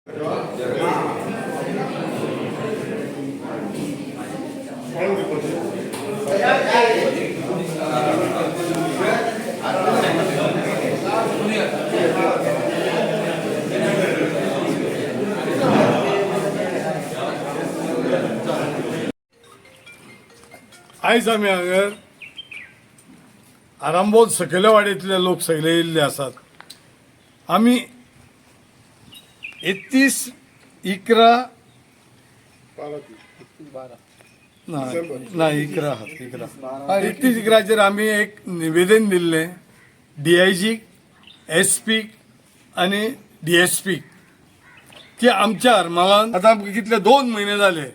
आयज आमी हांगर आरांबोल सकयल्या वाड्यातले लोक सगळे येयल्ले आसात. आमी 31/11 आमी एक निवेदन दिल्लें DIG, SP आनी DSP की आमच्या हरमळान आतां आमकां कितले 2 म्हयने जाले,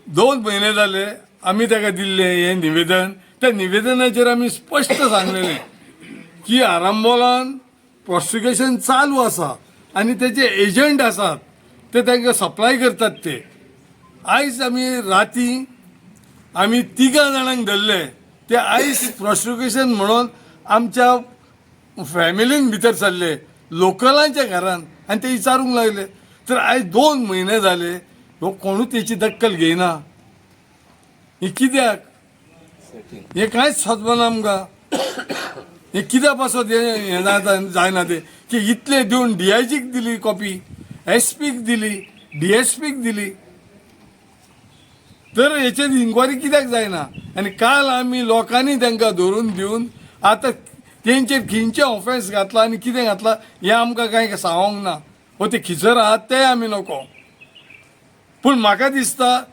2 म्हयने जाले आमी ताका दिल्ले हे निवेदन. त्या निवेदनाचेर आमी स्पश्ट सांगलेले की आरांबोलान प्रोसिक्युशन चालू आसा आनी तेचे एजंट आसात ते तांकां सप्लाय करतात. ते आयज आमी राती आमी 3 जाणांक धरले. ते आयज प्रोसिक्युशन म्हणून आमच्या फॅमिलीन भितर सरले लोकलांच्या घरान आनी ते विचारूंक लागले. तर आयज 2 म्हयने जाले हो कोणूच तेची दखल घेयना. हे कित्याक? हे कांयच समजना आमकां. हे कित्याक पासत हे जायना ते की इतले दिवन DIGक दिली कॉपी, SPक दिली, DSPक दिली, तर हेचेर इन्क्वायरी कित्याक जायना? आनी काल आमी लोकांनी तांकां धरून दिवन आतां तेंचेर खंयचे ऑफेन्स घातला आनी कितें घातला हें आमकां कांय सांगोंक ना. हो ते खिसर आहात ते आमी नको. पूण म्हाका दिसता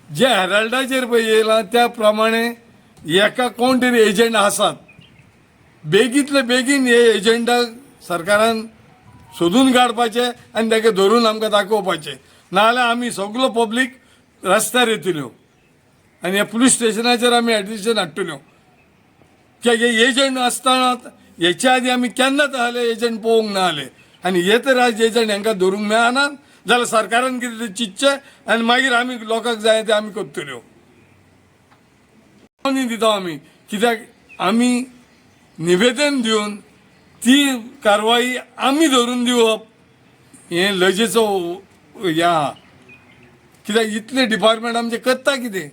जे हेराल्डाचेर पळय येयलां त्या प्रमाणे एका कोण तरी एजंट आसात. बेगींतले बेगीन हे एजंटाक सरकारान सोदून काडपाचे आनी ताका धरून आमकां दाखोवपाचें. नाजाल्यार आमी सगळो पब्लीक रस्त्यार येतल्यो आनी ह्या पुलीस स्टेशनाचेर आमी एडिशन हाडटल्यो. कित्याक हे एजंट आसतना हेच्या आदी आमी केन्नाच आहले एजंट पळोवंक ना जाले आनी हे तर आज एजंट हांकां धरूंक मेळना जाल्यार सरकारान कितें तें चिंतचें आनी मागीर आमी लोकांक जाय ते आमी करतल्यो. दिता आमी कित्याक आमी निवेदन दिवन ती कारवाई आमी धरून दिवप हे लजेचो हें आहा. कित्याक इतले डिपार्टमेंट आमचे करता कितें?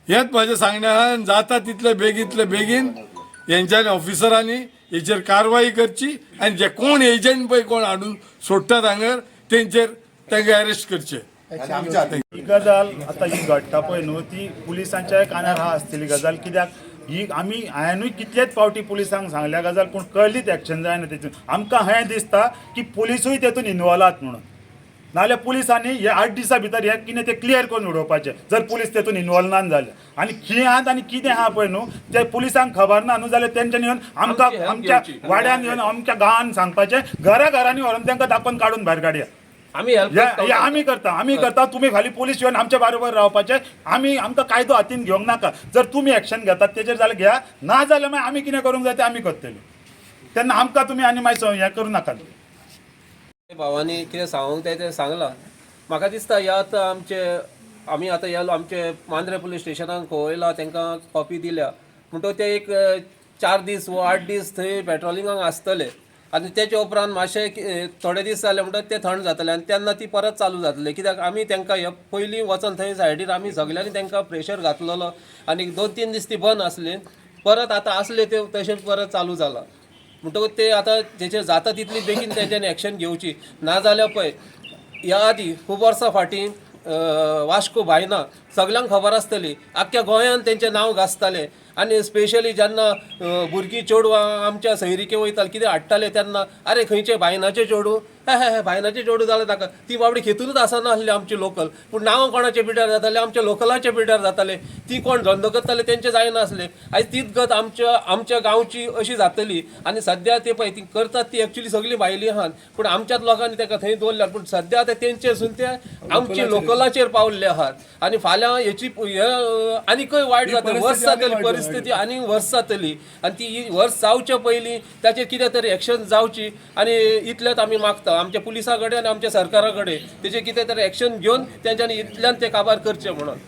हेच म्हाजें सांगणें आहा. जाता तितले बेगीन हेंच्यांनी ऑफिसरांनी हेचेर कारवाई करची आनी जे कोण एजंट पळय कोण हाडून सोडटात हांगर तेंचेर तांकां अरेस्ट करचे. ही गजाल आता ही घडटा पळय न्हू ती पुलिसांच्या कानार आहा आसतली गजाल. कित्याक ही आमी हांवेनूय कितलेच फावटी पुलिसांक सांगल्या गजाल पूण कळलीच एक्शन जायना तेतून. आमकां हें दिसता की पुलिसूय तेतून इनवॉल्व आहात म्हणून. नाल्यार पुलिसांनी हे 8 दिसां भितर हे कितें तें क्लियर करून उडोवपाचें जर पुलीस तेतून इनवॉल्व ना जाले. आनी खीं आहात आनी कितें आहा पळय न्हू ते पुलिसांक खबर ना न्हू जाल्यार तेंच्यांनी येवन आमकां आमच्या वाड्यान येवन आमच्या गांवांत सांगपाचें, घराघरांनी व्हरून तांकां दाखोवन काडून भायर काडया. आमी करता तुम्ही खाली पुलीस येवन आमच्या बरोबर रावपाचे. आमकां कायदो हातीन घेवंक नाका. जर तुमी एक्शन घेतात तेजेर जाल्यार घ्या, ना जाल्यार मागीर आमी कितें करूंक जाय ते आमी करतली. तेन्ना आमकां तुमी आनी मागीर हें करूं नाका. भावानी कितें सांगूंक जाय तें सांगलां. म्हाका दिसता ह्या आतां आमी आतां येयलो आमचे मांद्रे पुलीस स्टेशनाक खवयला तांकां कॉपी दिल्या म्हणटकीर ते एक 4 दीस वा 8 दीस थंय पेट्रोलिंगाक आसतले आनी तेचे उपरांत मातशे थोडे दीस जाले म्हणटकीर ते थंड जातले आनी तेन्ना ती परत चालू जातली. कित्याक आमी तांकां हे पयलीं वचोन थंय सायडीर आमी सगल्यांनी तांकां प्रेशर घातलेलो आनी 2-3 दीस ती बंद आसली. परत आतां आसले ते तशेंच परत चालू जाला म्हणटकूच ते आतां तेचेर जाता तितली बेगीन तेच्यानी एक्शन घेवची. ना जाल्यार पळय ह्या आदी खूब वर्सां फाटीं वास्को बायना सगल्यांक खबर आसतली. आख्ख्या गोंयांत तेंचें नांव गाजतालें आनी स्पेशली जेन्ना भुरगीं चेडवां आमच्या सैरिके वयताले कितें हाडटाले तेन्ना आरे खंयचे बायनाचे चेडू हे बायनाचे चेडू जालें ताका ती बाबडी खेतूनच आसना आसली आमची लोकल. पूण नांव कोणाचे पिड्यार जाताले आमच्या लोकलाचे पिड्यार जाताले. ती कोण धंदो करताले तेंचे जायना आसले. आयज तीच गत आमच्या गांवची अशी जातली आनी सद्या ते पळय ती करतात ती एक्चुली सगळीं भायलीं आहात पूण आमच्याच लोकांनी ताका थंय दवरल्यात. पूण सद्या आतां तेंचेरसून ते आमच्या लोकलाचेर पावल्ले आहात आनी फाल्यां हेची आनीकय वायट जातली, वर्स जातली परिस्थिती आनी वर्स जातली आनी ती वर्स जावचे पयलीं ताचेर कितें तरी एक्शन जावची. आनी इतलेंच आमी मागता आमच्या पुलिसा कडेन आनी आमच्या सरकारा कडेन तेजेर कितें तरी एक्शन घेवन तेंच्यांनी इतल्यान ते काबार करचें म्हणून.